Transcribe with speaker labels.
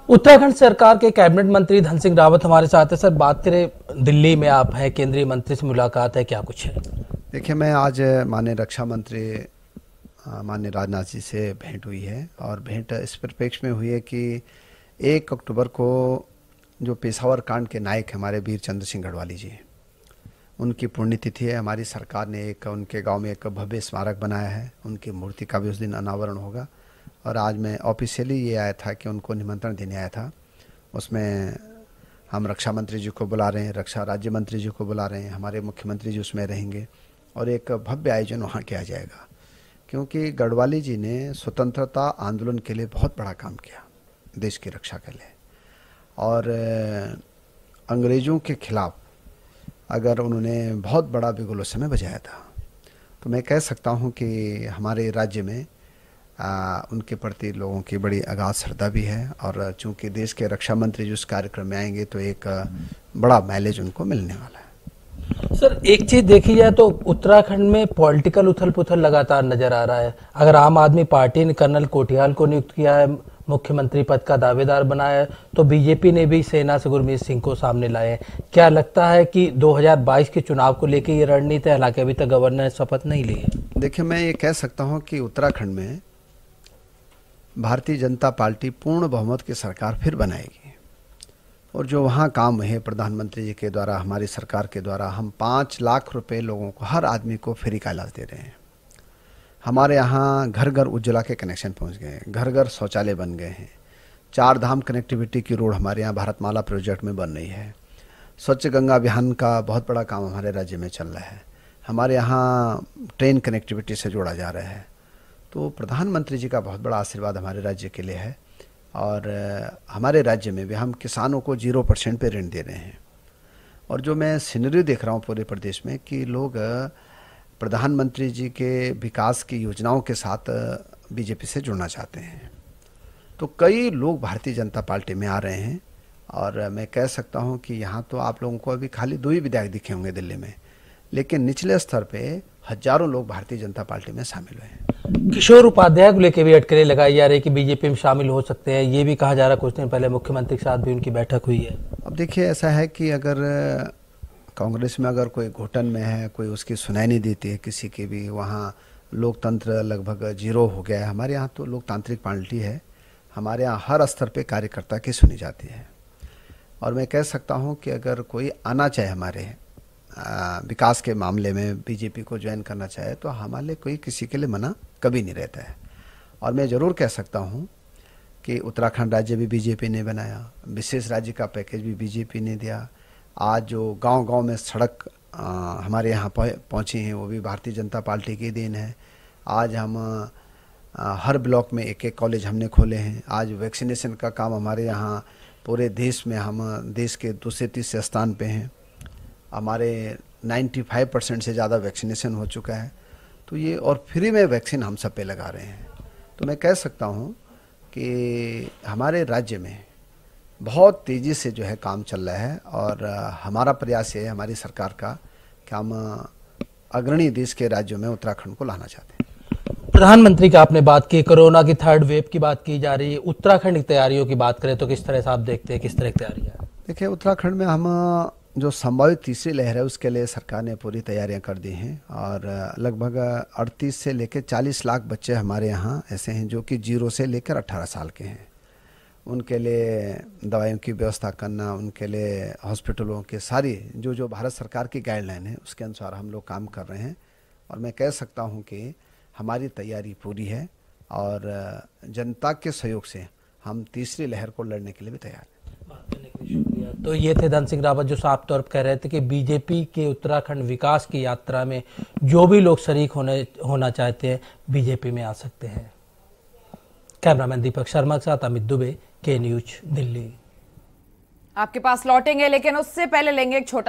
Speaker 1: उत्तराखंड सरकार के कैबिनेट मंत्री धन सिंह रावत हमारे साथ है। सर, बात करें, दिल्ली में आप हैं, केंद्रीय मंत्री से मुलाकात है, क्या कुछ है?
Speaker 2: देखिए, मैं आज माननीय रक्षा मंत्री माननीय राजनाथ जी से भेंट हुई है और भेंट इस परिप्रेक्ष्य में हुई है कि 1 अक्टूबर को जो पेशावर कांड के नायक हमारे वीर चंद्र सिंह गढ़वाली जी, उनकी पुण्यतिथि है। हमारी सरकार ने एक उनके गांव में एक भव्य स्मारक बनाया है, उनकी मूर्ति का भी उस दिन अनावरण होगा। और आज मैं ऑफिशियली ये आया था कि उनको निमंत्रण देने आया था। उसमें हम रक्षा मंत्री जी को बुला रहे हैं, रक्षा राज्य मंत्री जी को बुला रहे हैं, हमारे मुख्यमंत्री जी उसमें रहेंगे और एक भव्य आयोजन वहाँ किया जाएगा। क्योंकि गढ़वाली जी ने स्वतंत्रता आंदोलन के लिए बहुत बड़ा काम किया, देश की रक्षा के लिए। और अंग्रेज़ों के खिलाफ अगर उन्होंने बहुत बिगुल बिगुल समय बजाया था, तो मैं कह सकता हूँ कि हमारे राज्य में उनके प्रति लोगों की बड़ी अगाध श्रद्धा भी है। और चूंकि देश के रक्षा मंत्री जो इस कार्यक्रम में आएंगे तो एक बड़ा माइलेज उनको मिलने वाला है।
Speaker 1: सर, एक चीज देखी जाए तो उत्तराखंड में पॉलिटिकल उथल पुथल लगातार नजर आ रहा है। अगर आम आदमी पार्टी ने कर्नल कोटियाल को नियुक्त किया है, मुख्यमंत्री पद का दावेदार बनाया है, तो बीजेपी ने भी सेना से गुरमीत सिंह को सामने लाए हैं। क्या लगता है कि 2022 के चुनाव को लेकर ये रणनीति है? हालांकि अभी तक गवर्नर ने शपथ नहीं ली है।
Speaker 2: देखिए, मैं ये कह सकता हूँ कि उत्तराखंड में भारतीय जनता पार्टी पूर्ण बहुमत की सरकार फिर बनाएगी। और जो वहाँ काम है प्रधानमंत्री जी के द्वारा, हमारी सरकार के द्वारा, हम 5 लाख रुपए लोगों को, हर आदमी को फ्री का इलाज दे रहे हैं। हमारे यहाँ घर घर उज्ज्वला के कनेक्शन पहुँच गए हैं, घर घर शौचालय बन गए हैं। 4 धाम कनेक्टिविटी की रोड हमारे यहाँ भारतमाला प्रोजेक्ट में बन रही है। स्वच्छ गंगा अभियान का बहुत बड़ा काम हमारे राज्य में चल रहा है। हमारे यहाँ ट्रेन कनेक्टिविटी से जोड़ा जा रहा है। तो प्रधानमंत्री जी का बहुत बड़ा आशीर्वाद हमारे राज्य के लिए है। और हमारे राज्य में भी हम किसानों को 0% पे ऋण दे रहे हैं। और जो मैं सिनेरियो देख रहा हूँ पूरे प्रदेश में कि लोग प्रधानमंत्री जी के विकास की योजनाओं के साथ बीजेपी से जुड़ना चाहते हैं। तो कई लोग भारतीय जनता पार्टी में आ रहे हैं। और मैं कह सकता हूँ कि यहाँ तो आप लोगों को अभी खाली 2 ही विधायक दिखे होंगे दिल्ली में, लेकिन निचले स्तर पे हजारों लोग भारतीय जनता पार्टी में शामिल हुए हैं।
Speaker 1: किशोर उपाध्याय को लेकर भी अटकलें लगाई जा रही कि बीजेपी में शामिल हो सकते हैं। ये भी कहा जा रहा है, कुछ दिन पहले मुख्यमंत्री के साथ भी उनकी बैठक हुई है।
Speaker 2: अब देखिए, ऐसा है कि अगर कांग्रेस में अगर कोई घुटन में है, कोई उसकी सुनाई नहीं देती है किसी की भी, वहाँ लोकतंत्र लगभग 0 हो गया है। हमारे यहाँ तो लोकतांत्रिक पार्टी है, हमारे यहाँ हर स्तर पे कार्यकर्ता की सुनी जाती है। और मैं कह सकता हूँ कि अगर कोई आना चाहे हमारे विकास के मामले में, बीजेपी को ज्वाइन करना चाहे, तो हमारे कोई किसी के लिए मना कभी नहीं रहता है। और मैं ज़रूर कह सकता हूँ कि उत्तराखंड राज्य भी बीजेपी ने बनाया, विशेष राज्य का पैकेज भी बीजेपी ने दिया। आज जो गांव-गांव में सड़क हमारे यहाँ पहुँची हैं, वो भी भारतीय जनता पार्टी की देन है। आज हम हर ब्लॉक में 1-1 कॉलेज हमने खोले हैं। आज वैक्सीनेशन का काम हमारे यहाँ पूरे देश में, हम देश के दूसरे तीसरे स्थान पे हैं। हमारे 95% से ज़्यादा वैक्सीनेशन हो चुका है। तो ये, और फ्री में वैक्सीन हम सब पे लगा रहे हैं। तो मैं कह सकता हूँ कि हमारे राज्य में बहुत तेज़ी से जो है काम चल रहा है। और हमारा प्रयास है, हमारी सरकार का, कि हम अग्रणी देश के राज्यों में उत्तराखंड को लाना चाहते हैं।
Speaker 1: प्रधानमंत्री का आपने बात की, कोरोना की 3rd वेव की बात की जा रही है। उत्तराखंड की तैयारियों की बात करें तो किस तरह से आप देखते हैं, किस तरह की तैयारियाँ?
Speaker 2: देखिए, उत्तराखंड में हम जो संभावित तीसरी लहर है उसके लिए सरकार ने पूरी तैयारियां कर दी हैं। और लगभग 38 से लेकर 40 लाख बच्चे हमारे यहाँ ऐसे हैं जो कि 0 से लेकर 18 साल के हैं। उनके लिए दवाइयों की व्यवस्था करना, उनके लिए हॉस्पिटलों के सारी जो भारत सरकार की गाइडलाइन है उसके अनुसार हम लोग काम कर रहे हैं। और मैं कह सकता हूँ कि हमारी तैयारी पूरी है और जनता के सहयोग से हम तीसरी लहर को लड़ने के लिए भी तैयार हैं।
Speaker 1: शुक्रिया। तो ये थे धन सिंह रावत, जो साफ तौर पर कह रहे थे कि बीजेपी के उत्तराखंड विकास की यात्रा में जो भी लोग शरीक होना चाहते हैं, बीजेपी में आ सकते हैं। कैमरामैन दीपक शर्मा के साथ अमित दुबे, के न्यूज, दिल्ली।
Speaker 3: आपके पास लौटेंगे, लेकिन उससे पहले लेंगे एक छोटा